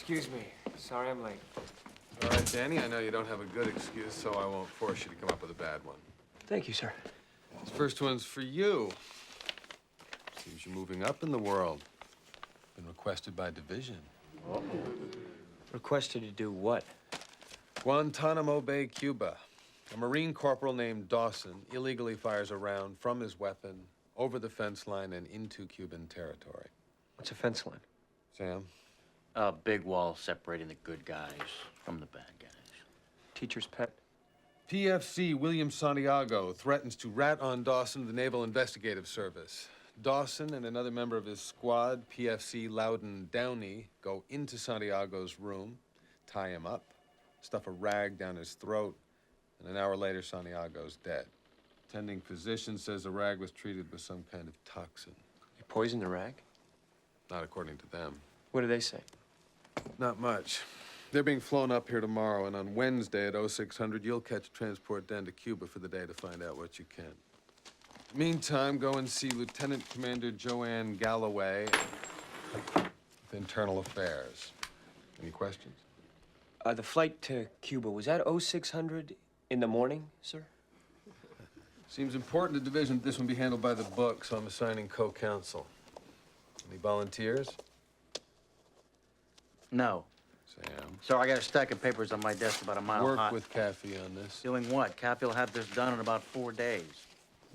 Excuse me. Sorry I'm late. All right, Danny, I know you don't have a good excuse, so I won't force you to come up with a bad one. Thank you, sir. This first one's for you. Seems you're moving up in the world. Been requested by division. Oh. Requested to do what? Guantanamo Bay, Cuba. A Marine corporal named Dawson illegally fires a round from his weapon over the fence line and into Cuban territory. What's a fence line? Sam? A big wall separating the good guys from the bad guys. Teacher's pet? PFC William Santiago threatens to rat on Dawson of the Naval Investigative Service. Dawson and another member of his squad, PFC Loudon Downey, go into Santiago's room, tie him up, stuff a rag down his throat, and an hour later, Santiago's dead. Attending physician says the rag was treated with some kind of toxin. You poisoned the rag? Not according to them. What do they say? Not much. They're being flown up here tomorrow, and on Wednesday at 0600, you'll catch a transport down to Cuba for the day to find out what you can. Meantime, go and see Lieutenant Commander Joanne Galloway with Internal Affairs. Any questions? The flight to Cuba, was that 0600 in the morning, sir? Seems important to division that this one be handled by the book, so I'm assigning co-counsel. Any volunteers? No. Sam. So I got a stack of papers on my desk about a mile high. Work with Kathy on this. Doing what? Kathy will have this done in about 4 days.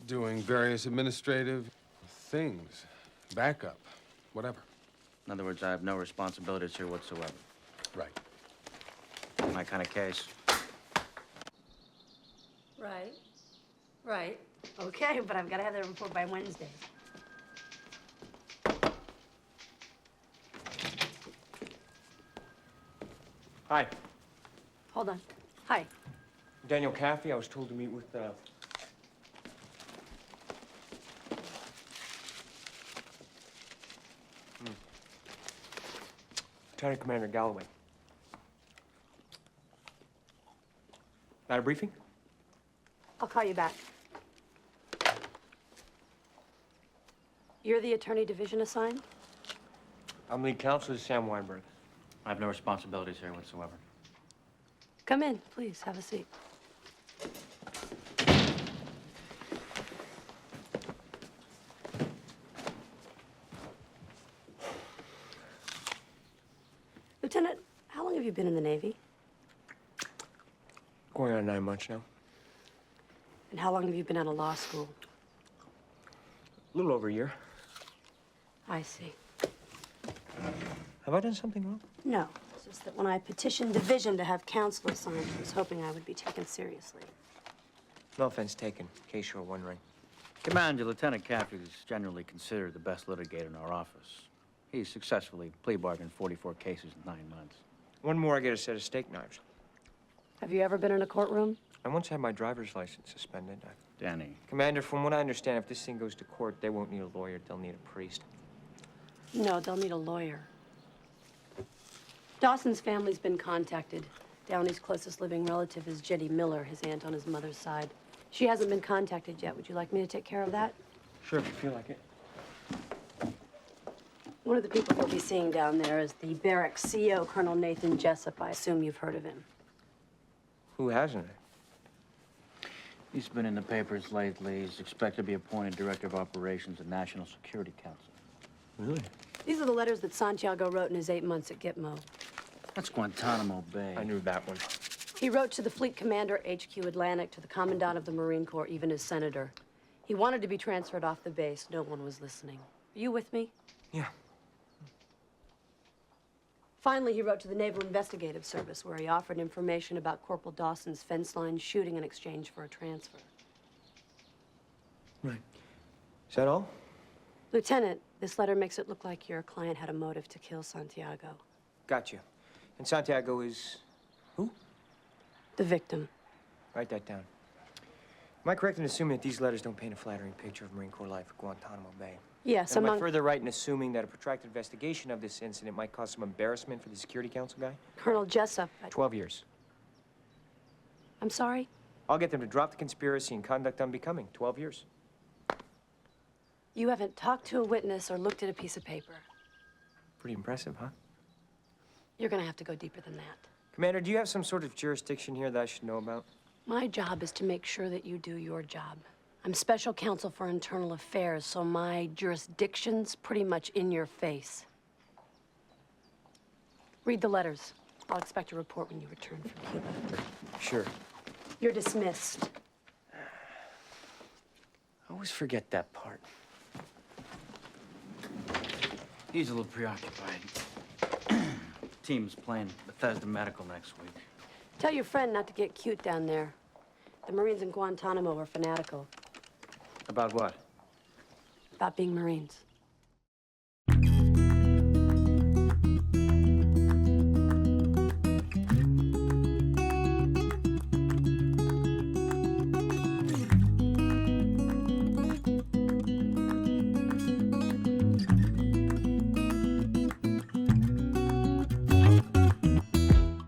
Doing various administrative things. Backup. Whatever. In other words, I have no responsibilities here whatsoever. Right. My kind of case. Right. Right. Okay, but I've got to have the report by Wednesday. Hi. Hold on. Hi. Daniel Caffey. I was told to meet with, Lieutenant Commander Galloway. Got a briefing? I'll call you back. You're the attorney division assigned? I'm lead counsel to Sam Weinberg. I have no responsibilities here whatsoever. Come in, please. Have a seat. Lieutenant, how long have you been in the Navy? Going on 9 months now. And how long have you been out of law school? A little over a year. I see. Have I done something wrong? No. It's just that when I petitioned division to have counsel assigned, I was hoping I would be taken seriously. No offense taken, in case you were wondering. Commander, Lieutenant Caffey is generally considered the best litigator in our office. He's successfully plea bargained 44 cases in 9 months. One more, I get a set of steak knives. Have you ever been in a courtroom? I once had my driver's license suspended. Danny. Commander, from what I understand, if this thing goes to court, they won't need a lawyer. They'll need a priest. No, they'll need a lawyer. Dawson's family's been contacted. Downey's closest living relative is Jetty Miller, his aunt on his mother's side. She hasn't been contacted yet. Would you like me to take care of that? Sure, if you feel like it. One of the people we'll be seeing down there is the barracks CO, Colonel Nathan Jessup. I assume you've heard of him. Who hasn't? He's been in the papers lately. He's expected to be appointed Director of Operations at National Security Council. Really? These are the letters that Santiago wrote in his 8 months at Gitmo. That's Guantanamo Bay. I knew that one. He wrote to the Fleet Commander, HQ Atlantic, to the Commandant of the Marine Corps, even his senator. He wanted to be transferred off the base. No one was listening. Are you with me? Yeah. Finally, he wrote to the Naval Investigative Service, where he offered information about Corporal Dawson's fence line shooting in exchange for a transfer. Right. Is that all? Lieutenant, this letter makes it look like your client had a motive to kill Santiago. Got you. And Santiago is who? The victim. Write that down. Am I correct in assuming that these letters don't paint a flattering picture of Marine Corps life at Guantanamo Bay? Yes, Am I further right in assuming that a protracted investigation of this incident might cause some embarrassment for the Security Council guy? Colonel Jessup. 12 years. I'm sorry? I'll get them to drop the conspiracy and conduct unbecoming. 12 years. You haven't talked to a witness or looked at a piece of paper. Pretty impressive, huh? You're gonna have to go deeper than that. Commander, do you have some sort of jurisdiction here that I should know about? My job is to make sure that you do your job. I'm special counsel for internal affairs, so my jurisdiction's pretty much in your face. Read the letters. I'll expect a report when you return from Cuba. Sure. You're dismissed. I always forget that part. He's a little preoccupied. Team's playing Bethesda Medical next week. Tell your friend not to get cute down there. The Marines in Guantanamo are fanatical About what? about being Marines.